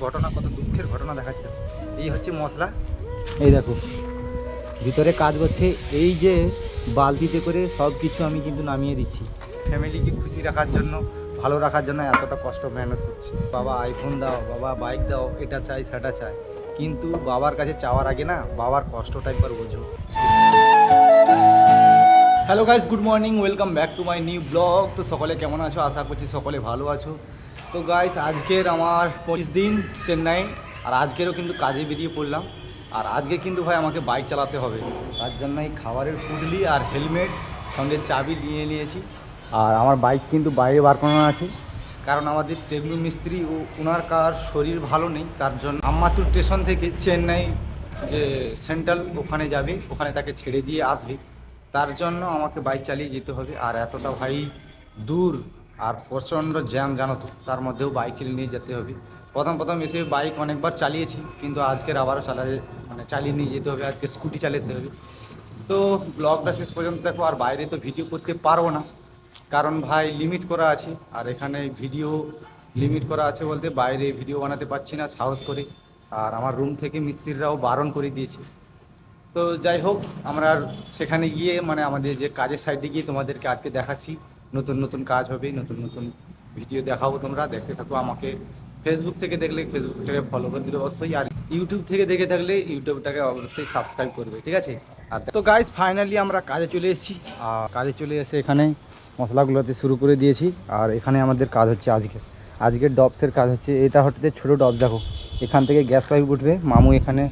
ঘটনা, কত দুঃখের ঘটনা দেখাচ্ছিল। এই হচ্ছে মশলা, এই দেখো ভিতরে কাজ করছে। এই যে বালতিতে করে সব কিছু আমি কিন্তু নামিয়ে দিচ্ছি। ফ্যামিলিকে খুশি রাখার জন্য, ভালো রাখার জন্য এতটা কষ্ট মেহনত করছি। বাবা আইফোন দাও, বাবা বাইক দাও, এটা চাই সেটা চাই, কিন্তু বাবার কাছে চাওয়ার আগে না বাবার কষ্টটা একবার বোঝো। Hello guys, good morning, welcome back to my new blog. তো সকলে কেমন আছো? আশা করছি সকলে ভালো আছো। তো গাইস, আজকের আমার 25 দিন চেন্নাই, আর আজকেরও কিন্তু কাজে বেরিয়ে পড়লাম। আর আজকে কিন্তু ভাই আমাকে বাইক চালাতে হবে, তার জন্য এই খাবারের পুডলি আর হেলমেট সঙ্গে চাবি নিয়ে নিয়েছি। আর আমার বাইক কিন্তু বাইরে বার করানো আছে, কারণ আমাদের টেগলু মিস্ত্রি ও ওনার কার শরীর ভালো নেই, তার জন্য আম্মাতুর স্টেশন থেকে চেন্নাই যে সেন্ট্রাল ওখানে যাবে, ওখানে তাকে ছেড়ে দিয়ে আসবে। তার জন্য আমাকে বাইক চালিয়ে যেতে হবে। আর এতটা ভাই দূর আর প্রচণ্ড জ্যাম জানো তো, তার মধ্যেও বাইক চালিয়ে নিয়ে যেতে হবে। প্রথম এসে বাইক অনেকবার চালিয়েছি, কিন্তু আজকের আবারও চালিয়ে নিয়ে যেতে হবে। আজকে স্কুটি চালাতে হবে। তো ব্লগটা শেষ পর্যন্ত দেখো। আর বাইরে তো ভিডিও করতে পারবো না, কারণ ভাই লিমিট করা আছে। আর এখানে ভিডিও লিমিট করা আছে বলতে বাইরে ভিডিও বানাতে পারছি না সাহস করে। আর আমার রুম থেকে মিস্ত্রিরাও বারণ করে দিয়েছে। তো যাই হোক, আমরা সেখানে গিয়ে আমাদের যে কাজের সাইডে গিয়ে তোমাদেরকে আজকে দেখাচ্ছি। নতুন নতুন কাজ হবে, নতুন নতুন ভিডিও দেখাবো, তোমরা দেখতে থাকো। আমাকে ফেসবুক থেকে দেখলে ফেসবুকটাকে ফলো করে দিলে অবশ্যই, আর ইউটিউব থেকে দেখে থাকলে ইউটিউবটাকে অবশ্যই সাবস্ক্রাইব করবে, ঠিক আছে? আর তো গাইস, ফাইনালি আমরা কাজে চলে এসেছি। আর কাজে চলে এসে এখানে মশলাগুলোতে শুরু করে দিয়েছি। আর এখানে আমাদের কাজ হচ্ছে আজকের ডবসের কাজ হচ্ছে। এটা হচ্ছে ছোটো ডবস, দেখো এখান থেকে গ্যাস পাইপ উঠবে। মামু এখানে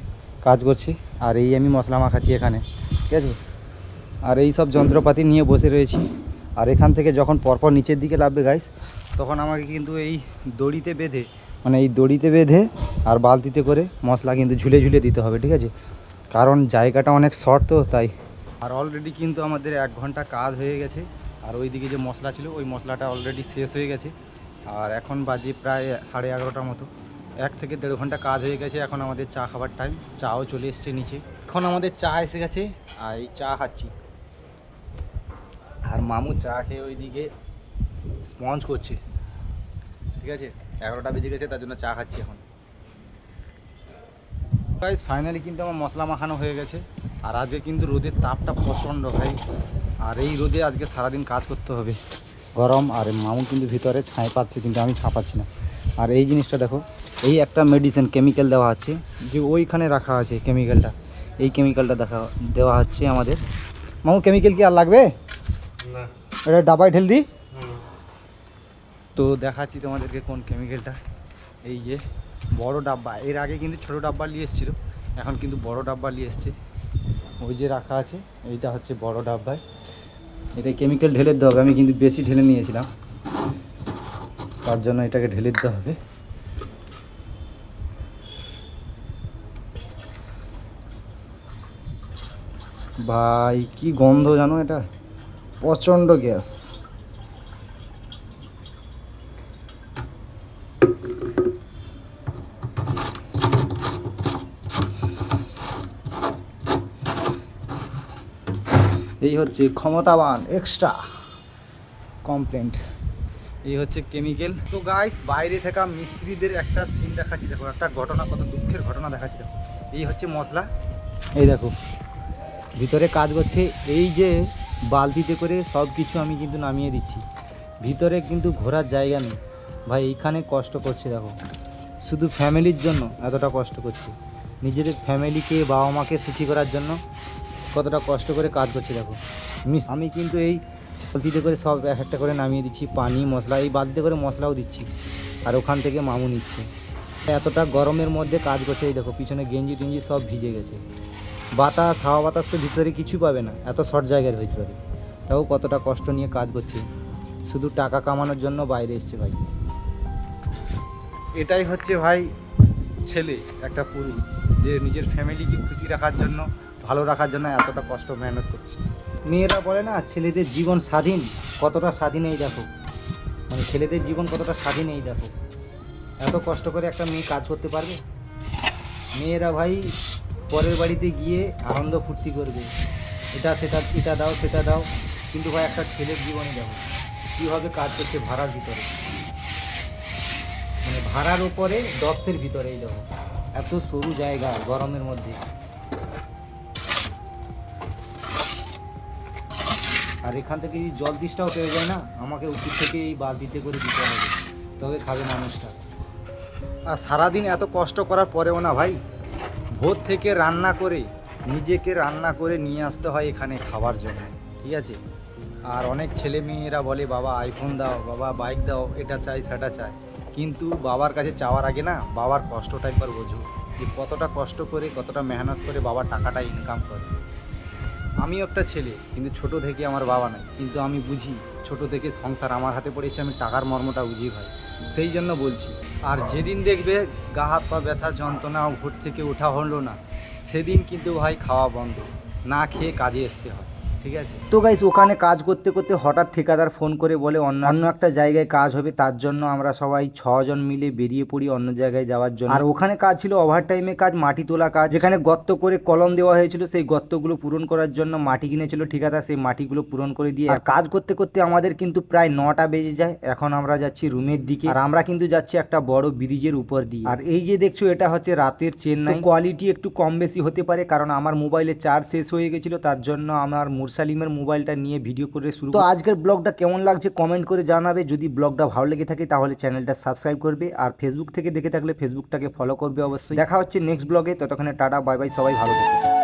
কাজ করছি, আর এই আমি মশলা মাখাচ্ছি এখানে, ঠিক আছে? আর এই সব যন্ত্রপাতি নিয়ে বসে রয়েছি। আর এখান থেকে যখন পরপর নিচের দিকে নামবে গাইস, তখন আমাকে কিন্তু এই দড়িতে বেঁধে আর বালতিতে করে মশলা কিন্তু ঝুলে ঝুলে দিতে হবে, ঠিক আছে? কারণ জায়গাটা অনেক শর্ট তো, তাই। আর অলরেডি কিন্তু আমাদের 1 ঘন্টা কাজ হয়ে গেছে। আর ওই দিকে যে মশলা ছিল, ওই মশলাটা অলরেডি শেষ হয়ে গেছে। আর এখন বাজে প্রায় 11:30টার মতো। 1 থেকে 1.5 ঘন্টা কাজ হয়ে গেছে। এখন আমাদের চা খাবার টাইম। চাও চলে এসছে নিচে। এখন আমাদের চা এসে গেছে, আর এই চা খাচ্ছি। আর মামু চা খেয়ে ওইদিকে স্পঞ্জ করছে, ঠিক আছে? 11টা বেজে গেছে, তার জন্য চা খাচ্ছি এখন। গাইস, ফাইনালি কিন্তু আমার মশলা মাখানো হয়ে গেছে। আর আজকে কিন্তু রোদের তাপটা প্রচণ্ড ভাই। আর এই রোদে আজকে সারাদিন কাজ করতে হবে, গরম। আর মামু কিন্তু ভিতরে ছাই পাচ্ছে, কিন্তু আমি ছাপাচ্ছি না। আর এই জিনিসটা দেখো, এই একটা মেডিসিন কেমিক্যাল দেওয়া আছে, যে ওইখানে রাখা আছে কেমিক্যালটা। এই কেমিক্যালটা দেওয়া হচ্ছে আমাদের। মামু, কেমিক্যাল কি আর লাগবে না? এটা ডাবায় ঢেল দিই। তো দেখাচ্ছি তোমাদেরকে কোন কেমিক্যালটা। এই যে বড় ডাব্বা, এর আগে কিন্তু ছোট ডাব্বা নিয়ে এসেছিলো, এখন কিন্তু বড় ডাব্বা নিয়ে এসছে। ওই যে রাখা আছে, এইটা হচ্ছে বড় ডাব্বায়। এটা কেমিক্যাল ঢেলে দিতে হবে। আমি কিন্তু বেশি ঢেলে নিয়েছিলাম, তার জন্য এটাকে ঢেলে দিতে হবে। ভাই কি গন্ধ জানো, এটা প্রচণ্ড গ্যাস। এই হচ্ছে ক্ষমতাবান এক্সট্রা কমপ্লেন্ট, এই হচ্ছে কেমিক্যাল। তো গাইস, বাইরে থাকা মিস্ত্রিদের একটা সিন দেখাচ্ছি, দেখো একটা ঘটনা, কত দুঃখের ঘটনা দেখাচ্ছি। দেখো এই হচ্ছে মশলা, এই দেখো ভিতরে কাজ করছে। এই যে বালতিতে করে সব কিছু আমি কিন্তু নামিয়ে দিচ্ছি। ভিতরে কিন্তু ঘোরার জায়গা নেই ভাই, এইখানে কষ্ট করছে। দেখো শুধু ফ্যামিলির জন্য এতটা কষ্ট করছে, নিজেদের ফ্যামিলিকে, বাবা মাকে সুখী করার জন্য কতটা কষ্ট করে কাজ করছে। দেখো আমি কিন্তু এই বালতিতে করে সব এক একটা করে নামিয়ে দিচ্ছি, পানি, মশলা। এই বালতিতে করে মশলাও দিচ্ছি, আর ওখান থেকে মামু নিচ্ছে। এতটা গরমের মধ্যে কাজ করছে। এই দেখো পিছনে গেঞ্জি টেঞ্জি সব ভিজে গেছে। বাতাস, হাওয়া বাতাস তো ভিতরে কিছু পাবে না, এত শর্ট জায়গার ভিতরে। তাও কতটা কষ্ট নিয়ে কাজ করছে, শুধু টাকা কামানোর জন্য বাইরে এসছে ভাই। এটাই হচ্ছে ভাই ছেলে, একটা পুরুষ, যে নিজের ফ্যামিলিকে খুশি রাখার জন্য, ভালো রাখার জন্য এতটা কষ্ট মেহনত করছে। মেয়েরা বলে না ছেলেদের জীবন স্বাধীন, কতটা স্বাধীন এই দেখো। ছেলেদের জীবন কতটা স্বাধীন এই দেখো। এত কষ্ট করে একটা মেয়ে কাজ করতে পারবে? মেয়েরা ভাই পরের বাড়িতে গিয়ে আনন্দ ফুর্তি করবে, এটা দাও সেটা দাও, কিন্তু ভাই একটা ছেলের জীবনে দেখো কীভাবে কাজ করছে ভাড়ার ভিতরে। ভাড়ার উপরে 10-এর ভিতরে এই দেখো, এত সরু জায়গা গরমের মধ্যে। আর এখান থেকে যদি জল তেষ্টাও পেয়ে যায় না, আমাকে উপর থেকে এই বালতিতে করে দিতে হবে, তবে খাবে মানুষটা। আর সারাদিন এত কষ্ট করার পরেও না ভাই, ভোর থেকে রান্না করে নিজেকে রান্না করে নিয়ে আসতে হয় এখানে খাবার জন্য, ঠিক আছে। আর অনেক ছেলে মেয়েরা বলে বাবা আইফোন দাও, বাবা বাইক দাও, এটা চাই সেটা চাই, কিন্তু বাবার কাছে চাওয়ার আগে না বাবার কষ্টটা একবার বোঝো, যে কতটা কষ্ট করে কতটা মেহনত করে বাবা টাকাটা ইনকাম করে। আমিও একটা ছেলে, কিন্তু ছোট থেকে আমার বাবা নাই, কিন্তু আমি বুঝি ছোট থেকে সংসার আমার হাতে পড়েছে, আমি টাকার মর্মটা বুঝি ভাই, সেই জন্য বলছি। আর যেদিন দেখবে গা হাত পা ব্যথা যন্ত্রণা ভোর থেকে ওঠা হলো না, সেদিন কিন্তু ভাই খাওয়া বন্ধ, না খেয়ে কাজে আসতে হয়, ঠিক আছে। তো গাইস, ওখানে কাজ করতে করতে হঠাৎ ঠিকাদার ফোন করে বলে অন্য একটা জায়গায় কাজ হবে, তার জন্য আমরা সবাই 6 জন মিলে বেরিয়ে পড়ি অন্য জায়গায় যাওয়ার জন্য। আর ওখানে কাজ ছিল ওভার টাইমে কাজ, মাটি তোলা কাজ, যেখানে গর্ত করে কলম দেওয়া হয়েছিল, সেই গর্তগুলো পূরণ করার জন্য মাটি কিনেছিল ঠিকাদার, সেই মাটিগুলো পূরণ করে দিয়ে আর কাজ করতে করতে আমাদের কিন্তু প্রায় 9টা বেজে যায়। এখন আমরা যাচ্ছি রুমের দিকে, আর আমরা কিন্তু যাচ্ছি একটা বড় ব্রিজের উপর দিয়ে। আর এই যে দেখছো, এটা হচ্ছে রাতের চেন্নাই। কোয়ালিটি একটু কম বেশি হতে পারে, কারণ আমার মোবাইলে চার্জ শেষ হয়ে গেছিল, তার জন্য আমার মুরসালিমের মোবাইলটা নিয়ে ভিডিও করে শুরু। তো আজকের ব্লগটা কেমন লাগছে কমেন্ট করে জানাবে। যদি ব্লগটা ভালো লেগে থাকে তাহলে চ্যানেলটা সাবস্ক্রাইব করবে, আর ফেসবুক থেকে দেখে থাকলে ফেসবুকটাকে ফলো করবে অবশ্যই। দেখা হচ্ছে নেক্সট ব্লগে, ততক্ষণে টাটা বাই বাই, সবাই ভালো থাকবে।